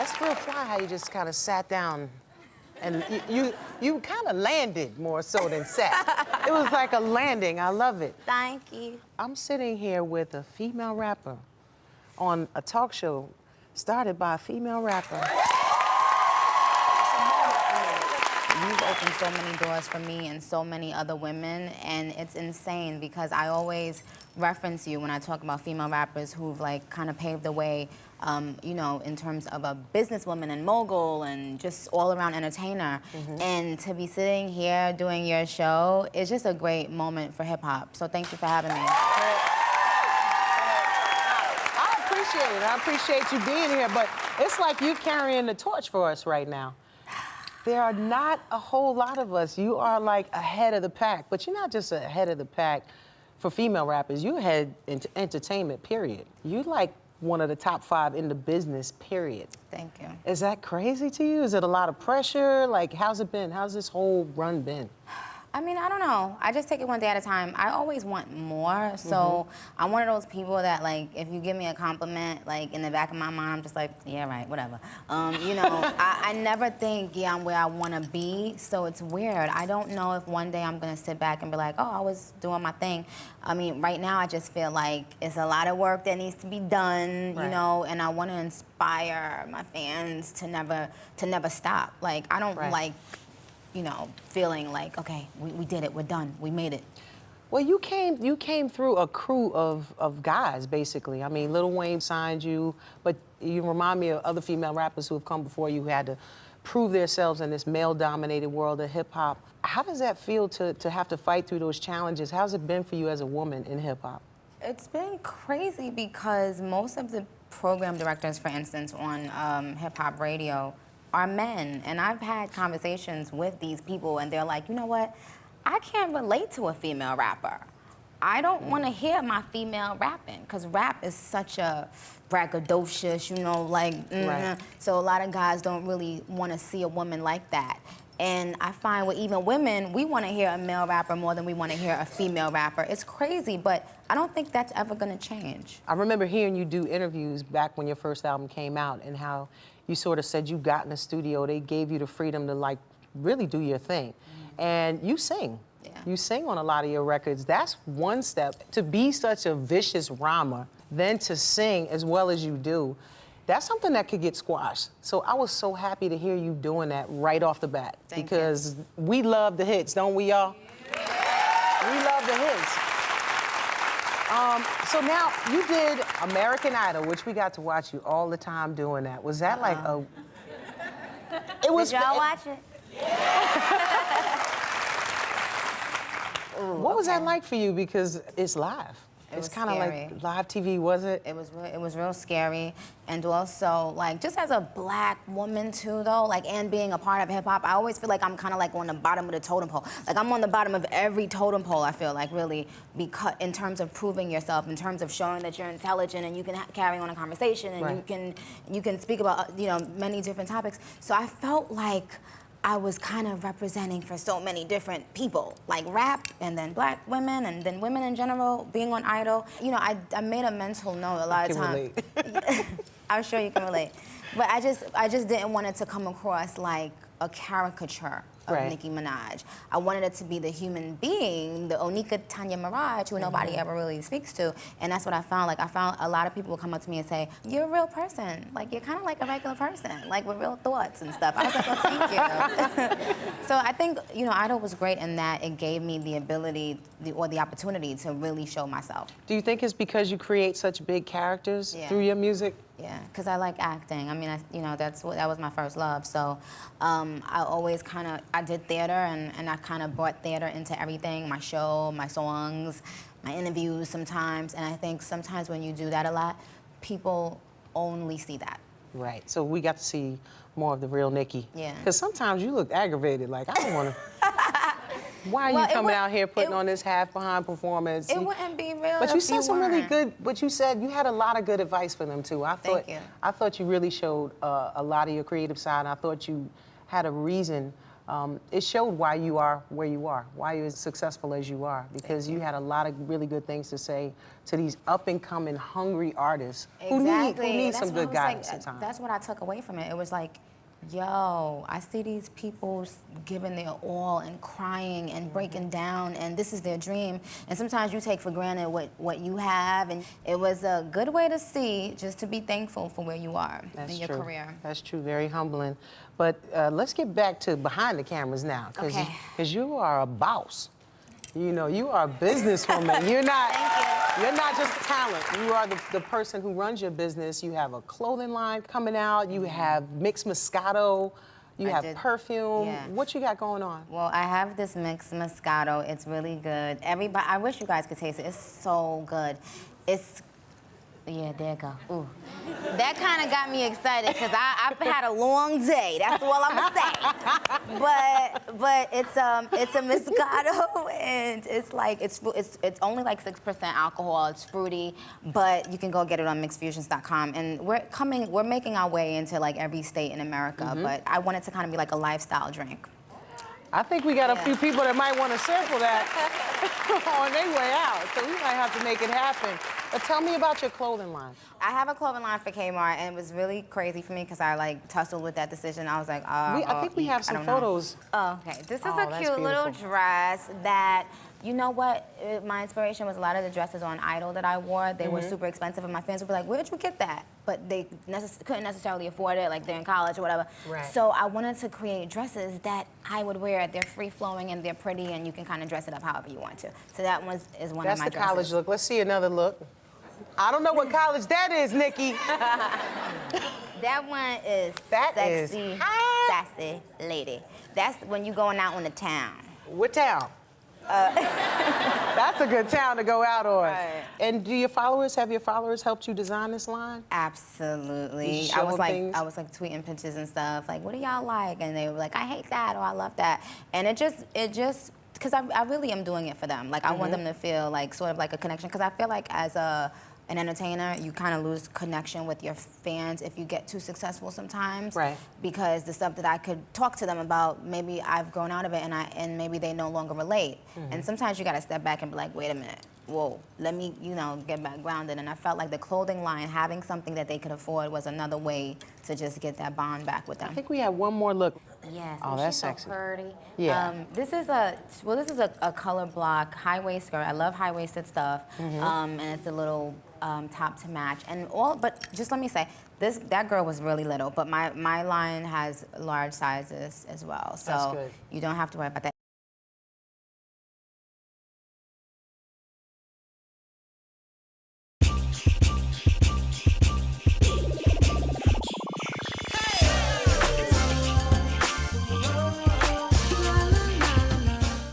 That's real fly how you just kind of sat down and you kind of landed more so than sat. It was like a landing. I love it. Thank you. I'm sitting here with a female rapper on a talk show started by a female rapper. You've opened so many doors for me and so many other women, and it's insane because I always reference you when I talk about female rappers who've like kind of paved the way, you know, in terms of a businesswoman and mogul and just all around entertainer. And to be sitting here doing your show is just a great moment for hip hop. So thank you for having me. I appreciate it. I appreciate you being here, but it's like you carrying the torch for us right now. There are not a whole lot of us. You are like ahead of the pack, but you're not just ahead of the pack for female rappers. You're ahead in entertainment, period. You like one of the top 5 in the business, period. Thank you. Is that crazy to you? Is it a lot of pressure? Like, how's it been? How's this whole run been? I mean, I don't know. I just take it one day at a time. I always want more, so I'm one of those people that, like, if you give me a compliment, like, in the back of my mind, I'm just like, yeah, right, whatever. You know, I never think, yeah, I'm where I want to be, so it's weird. I don't know if one day I'm going to sit back and be like, oh, I was doing my thing. I mean, right now, I just feel like it's a lot of work that needs to be done, you know, and I want to inspire my fans to never stop. Like, I don't like, you know, feeling like, okay, we did it, we're done, we made it. Well, you came through a crew of guys, basically. I mean, Lil Wayne signed you, but you remind me of other female rappers who have come before you who had to prove themselves in this male-dominated world of hip-hop. How does that feel to have to fight through those challenges? How's it been for you as a woman in hip-hop? It's been crazy because most of the program directors, for instance, on hip-hop radio, are men, and I've had conversations with these people and they're like, you know what, I can't relate to a female rapper. I don't want to hear my female rapping, because rap is such a braggadocious, you know, like, so a lot of guys don't really want to see a woman like that. And I find with even women, we want to hear a male rapper more than we want to hear a female rapper. It's crazy, but I don't think that's ever going to change. I remember hearing you do interviews back when your first album came out and how you sort of said you got in the studio, they gave you the freedom to like really do your thing. And you sing. Yeah. You sing on a lot of your records. That's one step. To be such a vicious rhymer, then to sing as well as you do, that's something that could get squashed. So I was so happy to hear you doing that right off the bat. Because we love the hits, don't we, y'all? Yeah. We love the hits. So now, you did American Idol, which we got to watch you all the time doing that. Was that like a... It was... Did y'all watch it? What was that like for you? Because it's live. It's kind of like live TV, was it? It was real scary. And also, like, just as a black woman, too, though, like, and being a part of hip-hop, I always feel like I'm kind of, like, on the bottom of the totem pole. Like, I'm on the bottom of every totem pole, I feel like, really, because in terms of proving yourself, in terms of showing that you're intelligent and you can carry on a conversation and you can speak about, you know, many different topics. So I felt like I was kind of representing for so many different people, like rap, and then black women, and then women in general, being on Idol. You know, I made a mental note a lot of times. I'm sure you can relate. But I just didn't want it to come across like a caricature of Nicki Minaj. I wanted it to be the human being, the Onika Tanya Mirage, who nobody ever really speaks to. And that's what I found. Like, I found a lot of people would come up to me and say, you're a real person. Like, you're kind of like a regular person, like with real thoughts and stuff. I was like, well, thank you. So I think, you know, Idol was great in that it gave me the ability or the opportunity to really show myself. Do you think it's because you create such big characters through your music? Yeah, because I like acting. I mean, you know, that was my first love. So I always I did theater, and I kind of brought theater into everything, my show, my songs, my interviews sometimes. And I think sometimes when you do that a lot, people only see that. Right, so we got to see more of the real Nicki. Yeah. Because sometimes you look aggravated, like, I don't want to... Why are you coming out here putting on this half-behind performance? It wouldn't be real. But you said some really good, but you said you had a lot of good advice for them, too. Thank you. I thought you really showed a lot of your creative side. I thought you had a reason it showed why you are where you are, why you're as successful as you are, because you had a lot of really good things to say to these up-and-coming, hungry artists who need some good guidance sometimes. That's what I took away from it. It was like, yo, I see these people giving their all and crying and breaking down, and this is their dream. And sometimes you take for granted what you have, and it was a good way to see, just to be thankful for where you are in your career. That's true, very humbling. But let's get back to behind the cameras now, because you are a boss. You know, you are a businesswoman. You're not just talent. You are the person who runs your business. You have a clothing line coming out. You have mixed Moscato. You have perfume. Yeah. What you got going on? Well, I have this mixed Moscato. It's really good. Everybody, I wish you guys could taste it. It's so good. Yeah, there you go. Ooh. That kind of got me excited because I've had a long day. That's all I'm gonna say. But it's a Moscato, and it's only like 6% alcohol. It's fruity, but you can go get it on mixedfusions.com. And we're making our way into like every state in America. But I want it to kind of be like a lifestyle drink. I think we got a few people that might want to sample that on their way out, so we might have to make it happen. But tell me about your clothing line. I have a clothing line for Kmart, and it was really crazy for me because I like tussled with that decision. I was like, I think we have some photos. Oh, okay. This is a cute little dress that, you know what? My inspiration was a lot of the dresses on Idol that I wore. They were super expensive, and my fans would be like, where'd you get that? But they couldn't necessarily afford it, like they're in college or whatever. Right. So I wanted to create dresses that I would wear. They're free-flowing and they're pretty, and you can kind of dress it up however you want to. So that one is one of my dresses. That's the college look. Let's see another look. I don't know what college that is, Nicki. That one is sexy, sassy lady. That's when you're going out on the town. What town? That's a good town to go out on. Right. And have your followers helped you design this line? Absolutely. I was like tweeting pictures and stuff, like, what do y'all like? And they were like, I hate that, or I love that. And it just, because I really am doing it for them. Like, I want them to feel like sort of like a connection, because I feel like as an entertainer, you kind of lose connection with your fans if you get too successful sometimes. Right. Because the stuff that I could talk to them about, maybe I've grown out of it, and maybe they no longer relate. And sometimes you got to step back and be like, wait a minute, whoa, let me, get back grounded. And I felt like the clothing line, having something that they could afford, was another way to just get that bond back with them. I think we have one more look. Yes. Oh, that's sexy. So pretty. Yeah. This is a color block high waist skirt. I love high waisted stuff. And it's a little top to match. But just let me say, that girl was really little, but my line has large sizes as well. So That's good. you don't have to worry about that.